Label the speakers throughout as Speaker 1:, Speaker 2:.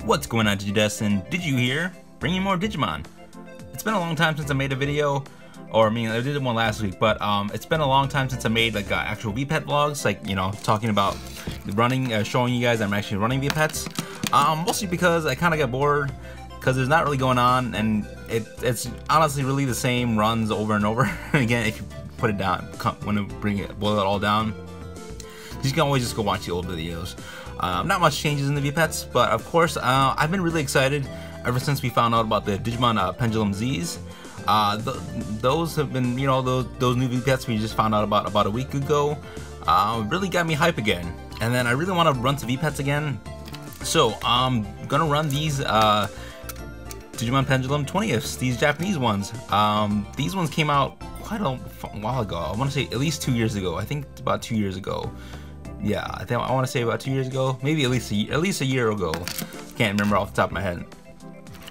Speaker 1: What's going on, Digidestin? Did you hear? Bringing more Digimon. It's been a long time since I made a video, or I mean, I did one last week, but it's been a long time since I made like actual VPET vlogs, like, you know, talking about running, showing you guys I'm actually running VPETs. Mostly because I kind of got bored, because there's not really going on, and it's honestly really the same runs over and over again. If you put it down, when you boil it all down, you can always just go watch the old videos. Not much changes in the VPETs, but of course, I've been really excited ever since we found out about the Digimon Pendulum Zs. Those have been, you know, those new VPETs we just found out about a week ago. Really got me hype again, and then I really want to run some VPETs again. So I'm gonna run these Digimon Pendulum 20ths, these Japanese ones. These ones came out quite a while ago. I want to say at least 2 years ago. I think about 2 years ago. Yeah, I want to say about 2 years ago, maybe at least a year ago. Can't remember off the top of my head.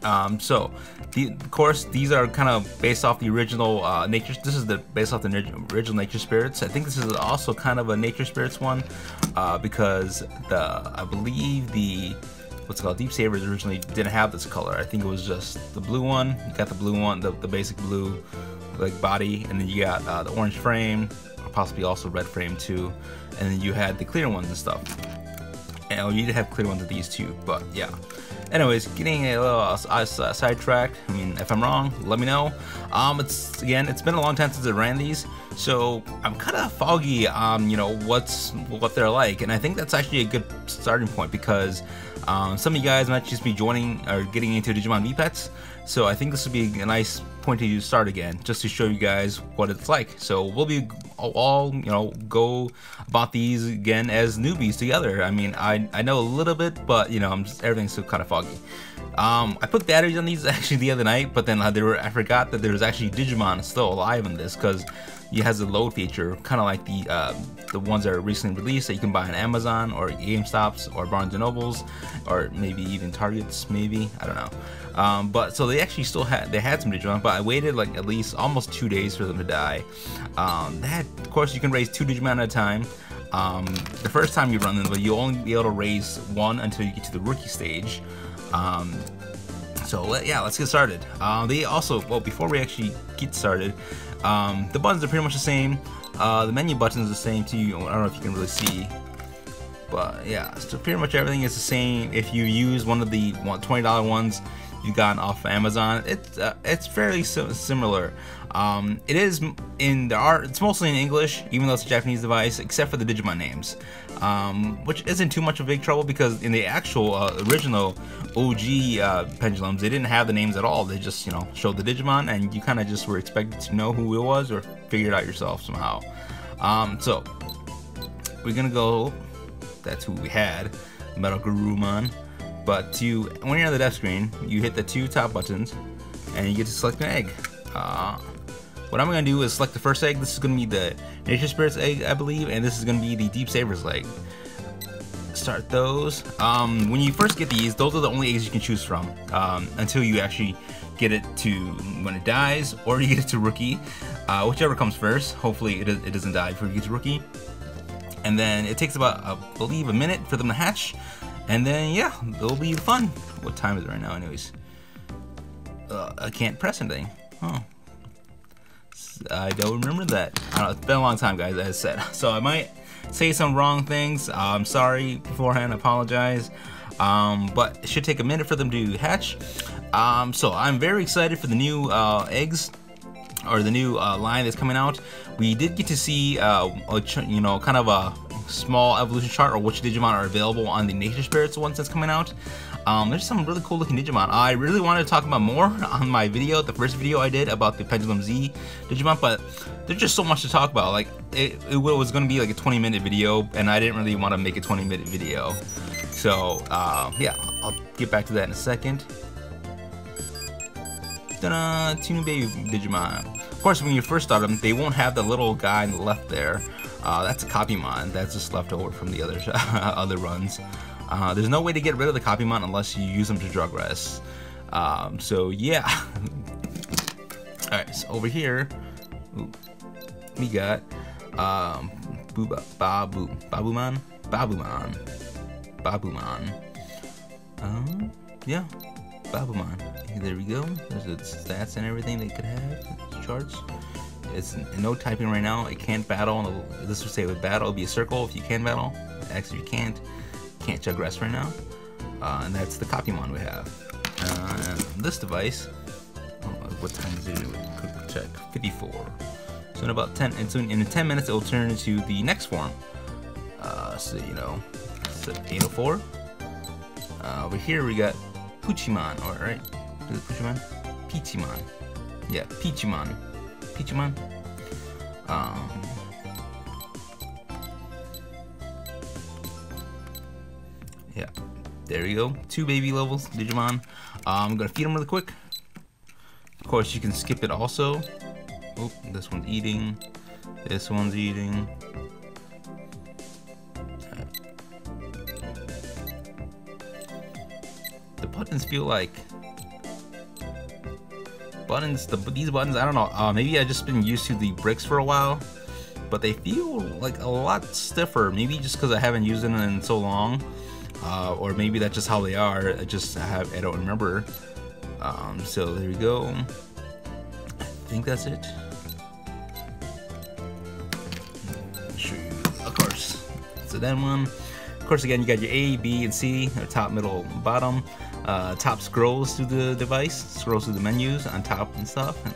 Speaker 1: Of course, these are kind of based off the original nature. This is based off the original Nature Spirits. I think this is also kind of a Nature Spirits one, because I believe what's it called, Deep Sabers originally didn't have this color. I think it was just the blue one. You got the blue one, the basic blue like body, and then you got the orange frame, or possibly also red frame too, and then you had the clear ones and stuff. And you did have clear ones of these too, but yeah. Anyways, getting a little sidetracked. I mean, if I'm wrong, let me know. It's been a long time since I ran these, so I'm kind of foggy on, you know, what they're like, and I think that's actually a good starting point, because some of you guys might just be joining or getting into Digimon VPETs, so I think this would be a nice point to start again, just to show you guys what it's like. So we'll be all, you know, go about these again as newbies together. I mean, I know a little bit, but you know, everything's still kind of foggy. I put batteries on these actually the other night, but then I forgot that there was actually Digimon still alive in this, because it has a load feature, kind of like the ones that are recently released that you can buy on Amazon or GameStops or Barnes & Nobles, or maybe even Targets, maybe, I don't know. But so they actually still had some Digimon, but I waited like at least almost 2 days for them to die. Of course, you can raise 2 Digimon at a time. The first time you run them, but you'll only be able to raise 1 until you get to the rookie stage. Yeah, let's get started. They also, well, before we actually get started, the buttons are pretty much the same. The menu buttons are the same too. I don't know if you can really see, but yeah, so pretty much everything is the same. If you use one of the $20 ones you got off Amazon, it's fairly similar. It is it's mostly in English, even though it's a Japanese device, except for the Digimon names, which isn't too much of a big trouble, because in the actual original OG Pendulums, they didn't have the names at all. They just, you know, showed the Digimon, and you kind of just were expected to know who it was or figure it out yourself somehow. So we're gonna go. That's who we had, Metal Garurumon. But when you're on the death screen, you hit the 2 top buttons, and you get to select an egg. What I'm going to do is select the first egg. This is going to be the Nature Spirits egg, I believe, and this is going to be the Deep Sabers egg. Start those. When you first get these, those are the only eggs you can choose from, until you actually get it to when it dies, or you get it to rookie, whichever comes first. Hopefully it doesn't die before you get to rookie. And then it takes about, I believe, a minute for them to hatch. And then, yeah, it'll be fun. What time is it right now, anyways? I can't press anything. Huh. I don't remember that. I don't know, it's been a long time, guys, as I said. So I might say some wrong things. I'm sorry beforehand, I apologize. But it should take a minute for them to hatch. So I'm very excited for the new eggs, or the new line that's coming out. We did get to see, you know, kind of a small evolution chart, or which Digimon are available on the Nature Spirits ones that's coming out. There's some really cool looking Digimon. I really wanted to talk about more on my video, the first video I did about the Pendulum Z Digimon, but there's just so much to talk about. Like, it was going to be like a 20-minute video, and I didn't really want to make a 20-minute video. So, yeah, I'll get back to that in a second. Ta-da! 2 new baby Digimon. Of course, when you first start them, they won't have the little guy on the left there. That's a Copymon. That's just left over from the other runs. There's no way to get rid of the Copymon unless you use them to drug rest. So yeah. Alright, so over here, we got Babumon. yeah, Babamon. There we go. There's its stats and everything they could have. Its charts. It's no typing right now. It can't battle. This would say with battle, it'll be a circle if you can battle. X if you can't. Can't chug rest right now. And that's the Copymon we have. And this device. What time is it? Quick check. 54. So in about 10, and so in 10 minutes, it will turn into the next form. So you know, so 804. Over here we got Puchimon, or right? Is it Puchimon? Peachimon. Yeah, Peachimon. Peachimon. Yeah, there you go. 2 baby levels Digimon. I'm gonna feed them really quick. Of course, you can skip it also. Oh, this one's eating. This one's eating. The buttons feel like buttons. These buttons, I don't know. Maybe I've just been used to the bricks for a while, but they feel like a lot stiffer. Maybe just because I haven't used them in so long, or maybe that's just how they are. I don't remember. So there we go. I think that's it. Show you, of course. So that one. Of course, again, you got your A, B, and C, or top, middle, bottom. Top scrolls through the device, scrolls through the menus on top and stuff, and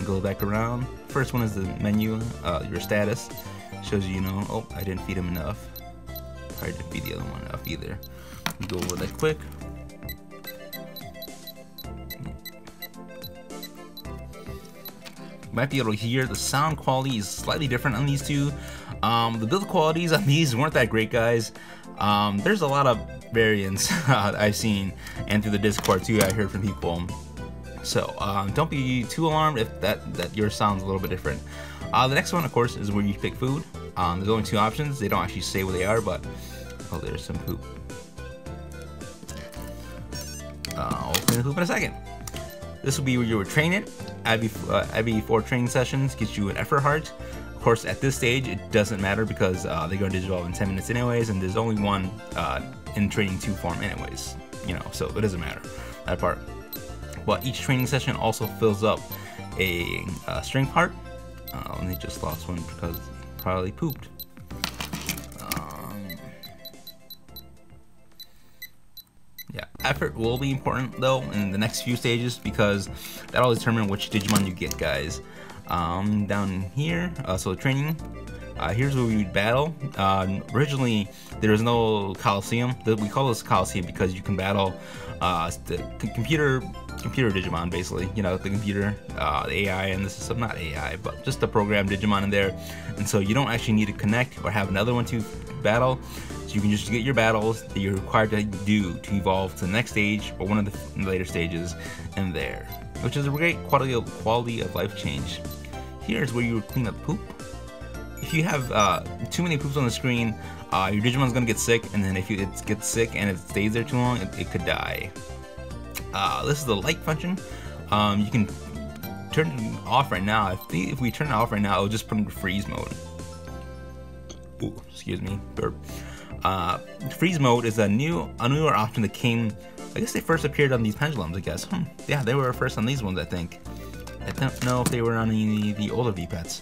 Speaker 1: go back around. First one is the menu, your status. Shows you, oh, I didn't feed him enough. Probably didn't feed the other one enough either. Go over that quick. You might be able to hear the sound quality is slightly different on these two. The build qualities on these weren't that great, guys. There's a lot of variants I've seen, and through the Discord too, I heard from people. So don't be too alarmed if that yours sounds a little bit different. The next one, of course, is where you pick food. There's only 2 options. They don't actually say what they are, but oh, there's some poop. I'll clean the poop in a second. This will be where you would train it. Every 4 training sessions gets you an effort heart. Of course, at this stage, it doesn't matter because they go to Digivolve in 10 minutes anyways, and there's only one in Training 2 form anyways, so it doesn't matter, that part. But each training session also fills up a strength heart. And they just lost one because he probably pooped. Yeah, effort will be important though in the next few stages because that'll determine which Digimon you get, guys. Down here, so training. Here's where we would battle. Originally, there was no Coliseum. We call this Coliseum because you can battle the computer Digimon, basically. The computer, the AI, and this is not AI, but just the program Digimon in there. And so you don't actually need to connect or have another one to battle. So you can just get your battles that you're required to do to evolve to the next stage or one of the later stages in there, which is a great quality of life change. Here's where you would clean up poop. If you have too many poops on the screen, your Digimon's gonna get sick, and then if it gets sick and it stays there too long, it could die. This is the light function. You can turn it off right now. If we turn it off right now, it'll just put it into freeze mode. Ooh, excuse me, burp. Freeze mode is a newer option that came. I guess they first appeared on these pendulums. I guess. Yeah, they were first on these ones. I think. I don't know if they were on any of the older V-Pets.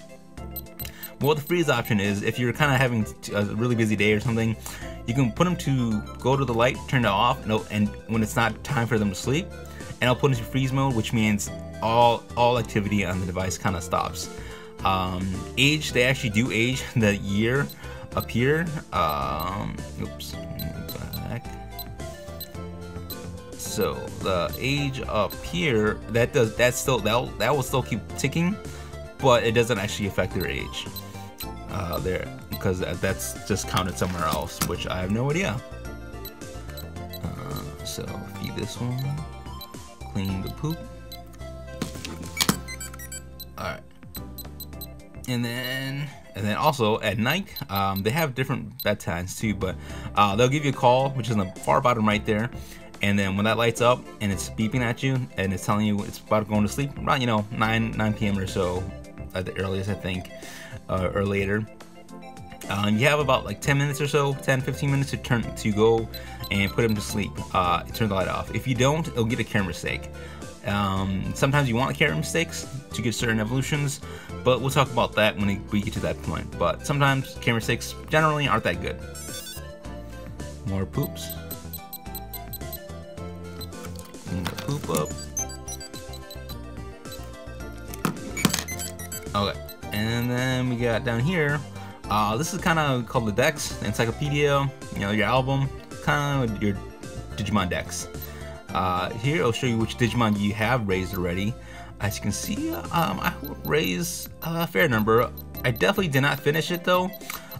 Speaker 1: What the freeze option is, if you're kind of having a really busy day or something, you can put them to go to the light, turn it off, and when it's not time for them to sleep, and I'll put into freeze mode, which means all activity on the device kind of stops. Age, they actually do age the year up here. Oops, back. So the age up here, that will still keep ticking, but it doesn't actually affect their age there, because that's just counted somewhere else, which I have no idea. So feed this one, clean the poop. Alright, and then also at night, they have different bedtimes too, but they'll give you a call, which is in the far bottom right there. And then when that lights up and it's beeping at you and it's telling you it's about going to sleep, around 9 p.m. or so at the earliest, I think, or later. You have about like 10 minutes or so, 10-15 minutes to go and put him to sleep. Turn the light off. If you don't, it'll get a camera mistake. Sometimes you want camera mistakes to get certain evolutions, but we'll talk about that when we get to that point. But sometimes camera mistakes generally aren't that good. More poops. Clean the poop up. Okay, and then we got down here. This is kind of called the Dex, the encyclopedia. You know, your album, kind of your Digimon Dex. Here I'll show you which Digimon you have raised already. As you can see, I raised a fair number. I definitely did not finish it though.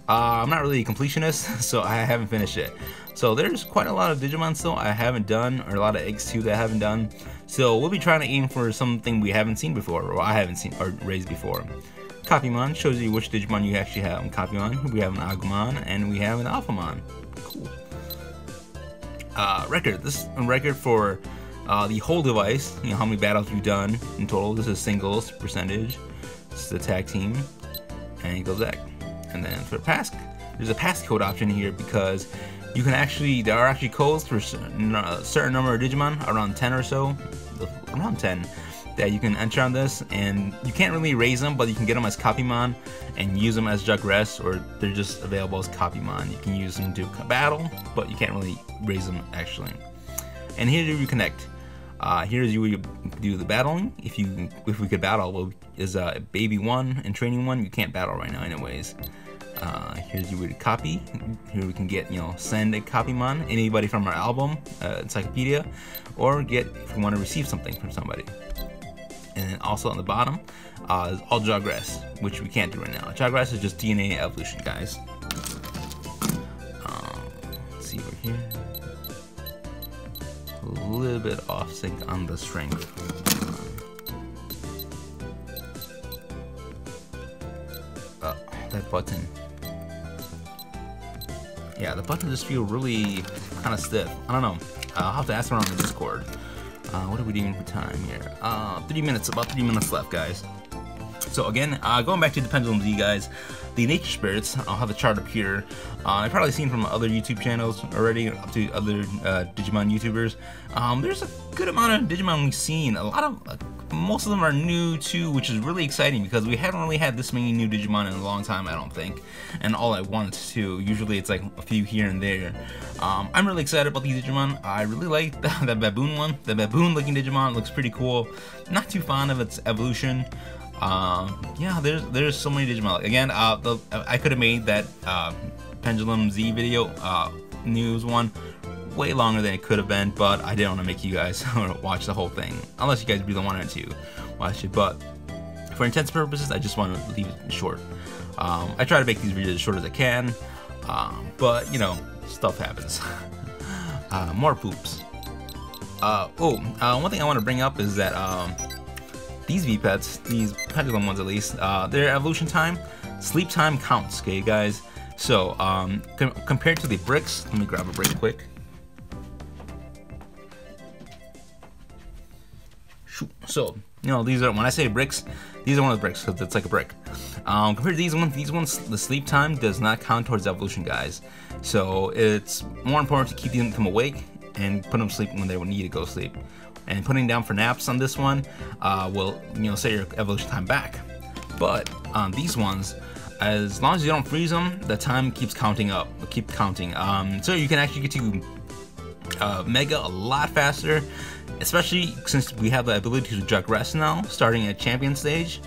Speaker 1: I'm not really a completionist, so I haven't finished it. So there's quite a lot of Digimon still I haven't done, or a lot of eggs too that I haven't done. So we'll be trying to aim for something we haven't seen before, or I haven't seen or raised before. Copymon shows you which Digimon you actually have in Copymon. We have an Agumon and we have an Alphamon. Cool. Record. This is a record for the whole device. You know how many battles you've done in total. This is singles percentage. This is the tag team, and it goes back. And then for pass, there's a passcode option here because you can actually, there are actually codes for a certain number of Digimon, around 10 or so, around 10, that you can enter on this, and you can't really raise them, but you can get them as Copymon and use them as Jugress, or they're just available as Copymon. You can use them to battle, but you can't really raise them actually. And here you connect. Here's you do the battling. If we could battle, well, is baby 1 and training 1. You can't battle right now, anyways. Here's you would copy. Here we can get, you know, send a Copymon, anybody from our album, encyclopedia, or get if we want to receive something from somebody. And then also on the bottom is all Jugress, which we can't do right now. Jugress is just DNA evolution, guys. Let's see over here. A little bit off sync on the strength. That button. Yeah, the buttons just feel really kind of stiff. I don't know. I'll have to ask around in the Discord. What are we doing for time here? 3 minutes, about 3 minutes left, guys. So again, going back to the Pendulum Z, guys, the nature spirits, I'll have the chart up here. I've probably seen from other YouTube channels already, up to other Digimon YouTubers. There's a good amount of Digimon we've seen. A lot of, most of them are new too, which is really exciting because we haven't really had this many new Digimon in a long time, I don't think, and all at once too. Usually it's like a few here and there. I'm really excited about these Digimon. I really like that baboon one. The baboon looking Digimon looks pretty cool. Not too fond of its evolution. Yeah, there's so many Digimon. Again, I could have made that Pendulum Z video, news one, way longer than it could have been, but I didn't want to make you guys watch the whole thing, unless you guys really wanted to watch it. But for intents purposes, I just want to leave it short. I try to make these videos as short as I can, but you know, stuff happens. More poops. One thing I want to bring up is that these V-Pets, these Pendulum ones at least, their evolution time, sleep time counts, okay guys? So, compared to the bricks, let me grab a brick quick. So, you know, these are, when I say bricks, these are one of the bricks, because it's like a brick. Compared to these ones, the sleep time does not count towards evolution, guys. So, it's more important to keep them awake and put them to sleep when they need to go to sleep. And putting down for naps on this one will, you know, set your evolution time back. But on these ones, as long as you don't freeze them, the time keeps counting up. Keep counting. So you can actually get to Mega a lot faster, especially since we have the ability to Jugress now, starting at Champion stage.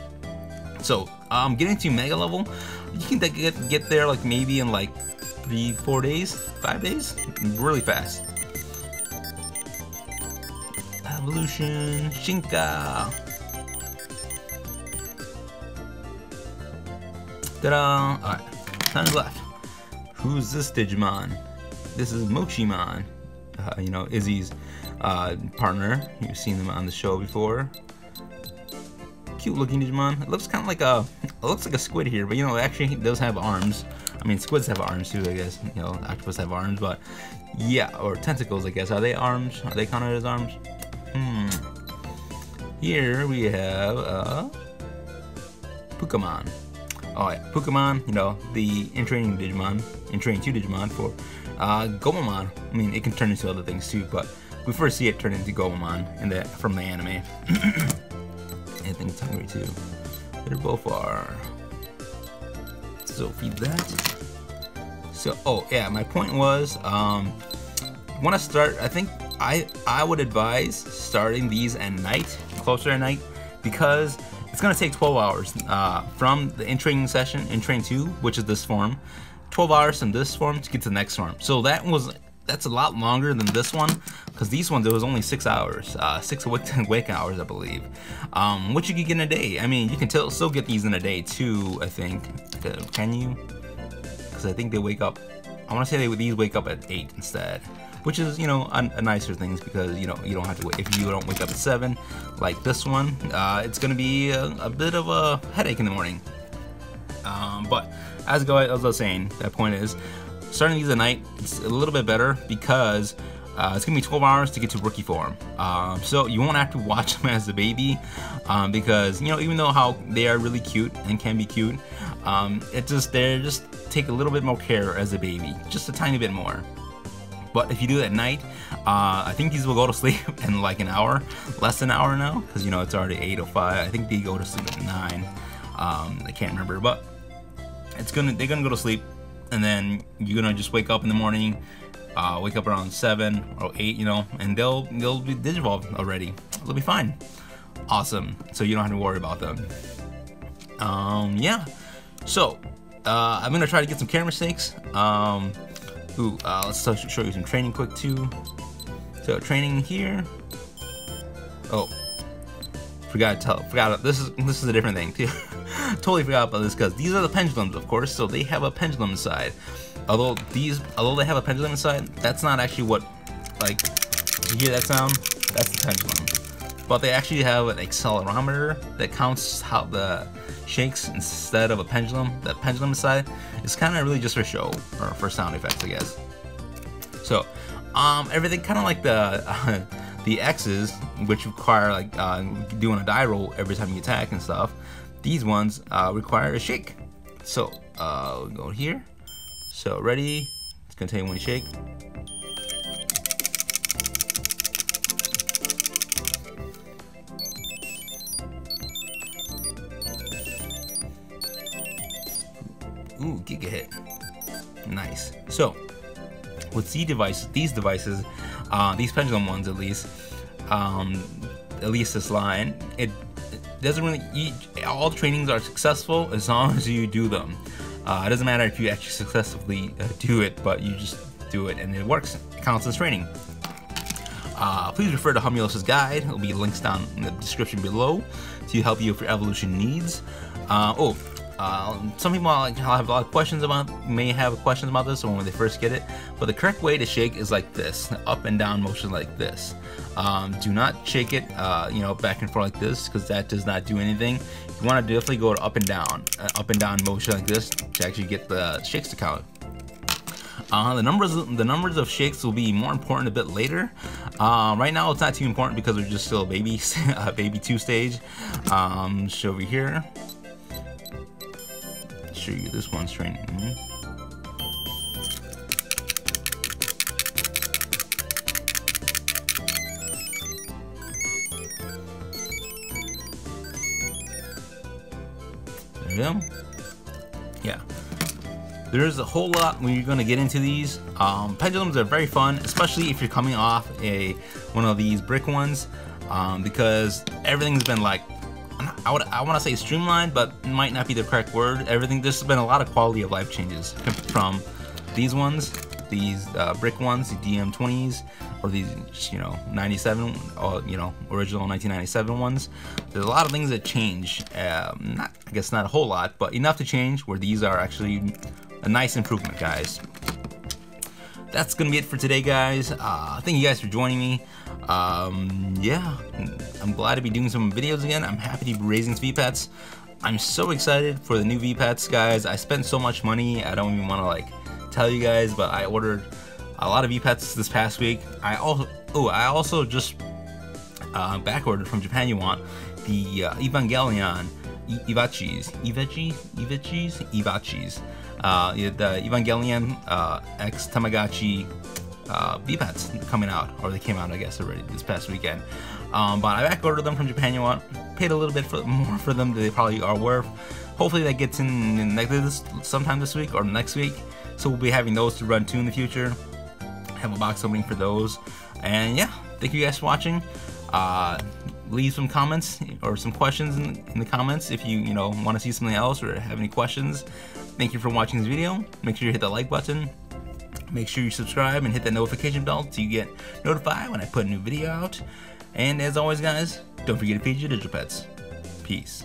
Speaker 1: So getting to Mega level, you can get there like maybe in like 3-4 days, 5 days, really fast. Evolution, Shinka. Ta-da! Alright, time's left. Who's this Digimon? This is Mochimon. You know, Izzy's partner. You've seen them on the show before. Cute looking Digimon. It looks kind of like a squid here, but you know, actually it does have arms. I mean, squids have arms too, I guess. You know, octopus have arms, but yeah, or tentacles, I guess. Are they arms? Are they counted as arms? Here we have Pokemon. oh yeah, Pokemon, you know, the in-training Digimon, in-training 2 Digimon for Gomamon. I mean, it can turn into other things too, but we first see it turn into Gomamon from the anime. I think it's hungry too. There both are. So feed that. So, oh yeah, my point was, want to start, I think I would advise starting these at night, closer at night, because it's going to take 12 hours from the in-training session, in-train 2, which is this form, 12 hours from this form to get to the next form. So that's a lot longer than this one, because these ones, it was only 6 hours, 6 wake hours, I believe, which you could get in a day. I mean, you can still get these in a day too, I think. Can you? Because I think they wake up, I want to say these wake up at 8 instead. Which is, you know, a nicer things, because, you know, you don't have to wait. If you don't wake up at 7, like this one, it's gonna be a bit of a headache in the morning. But as I was saying, that point is, starting these at night, it's a little bit better because it's gonna be 12 hours to get to rookie form. So you won't have to watch them as a baby, because, you know, even though how they are really cute and can be cute, they just take a little bit more care as a baby, just a tiny bit more. But if you do it at night, I think these will go to sleep in like an hour, less than an hour now, because, you know, it's already 8:05. I think they go to sleep at 9. I can't remember, but they're gonna go to sleep, and then you're gonna just wake up in the morning, wake up around 7 or 8, you know, and they'll be digivolved already. They'll be fine. Awesome. So you don't have to worry about them. Yeah. So I'm gonna try to get some camera mistakes. Let's show you some training quick too. So training here. Oh, forgot. This is a different thing too. Totally forgot about this, because these are the pendulums, of course. So they have a pendulum inside. Although they have a pendulum inside, that's not actually what. Like, you hear that sound? That's the pendulum. But they actually have an accelerometer that counts how the shakes instead of a pendulum. That pendulum inside is kind of really just for show, or for sound effects, I guess. So everything kind of like the X's, which require like doing a die roll every time you attack and stuff. These ones require a shake. So we'll go here. So ready? It's gonna take one shake. Ooh, Giga hit. Nice. So, with these devices, these pendulum ones at least this line, it doesn't really, all the trainings are successful as long as you do them. It doesn't matter if you actually successfully do it, but you just do it and it works. It counts as training. Please refer to Humulos' guide. There'll be links down in the description below to help you with your evolution needs. Some people have a lot of questions may have questions about this when they first get it, but the correct way to shake is like this, up and down motion like this. Do not shake it, you know, back and forth like this, because that does not do anything. You want to definitely go to up and down motion like this to actually get the shakes to count. The numbers of shakes will be more important a bit later. Right now it's not too important because we're just still a baby 2 stage. Show over here. Show you this one's training. There we go. Yeah. There's a whole lot when you're gonna get into these. Pendulums are very fun, especially if you're coming off one of these brick ones, because everything's been like, I want to say streamlined, but it might not be the correct word. There's been a lot of quality of life changes from these ones, these brick ones, the DM20s, or these, you know, 97, or, you know, original 1997 ones. There's a lot of things that change. I guess not a whole lot, but enough to change where these are actually a nice improvement, guys. That's gonna be it for today, guys. Thank you guys for joining me. Yeah, I'm glad to be doing some videos again. I'm happy to be raising VPATs. I'm so excited for the new VPATs, guys. I spent so much money, I don't even want to like tell you guys, but I ordered a lot of VPATs this past week. I also just back ordered from Japan. You want the Evangelion Evachis. The Evangelion X Tamagotchi V-Pats coming out, or they came out, I guess, already this past weekend. But I back ordered them from Japan. You want paid a little bit more for them than they probably are worth. Hopefully that gets in sometime this week or next week. So we'll be having those to run too in the future. Have a box opening for those. And yeah, thank you guys for watching. Leave some comments or some questions in the comments if you want to see something else or have any questions. Thank you for watching this video. Make sure you hit the like button. Make sure you subscribe and hit that notification bell so you get notified when I put a new video out. And as always, guys, don't forget to feed your digital pets. Peace.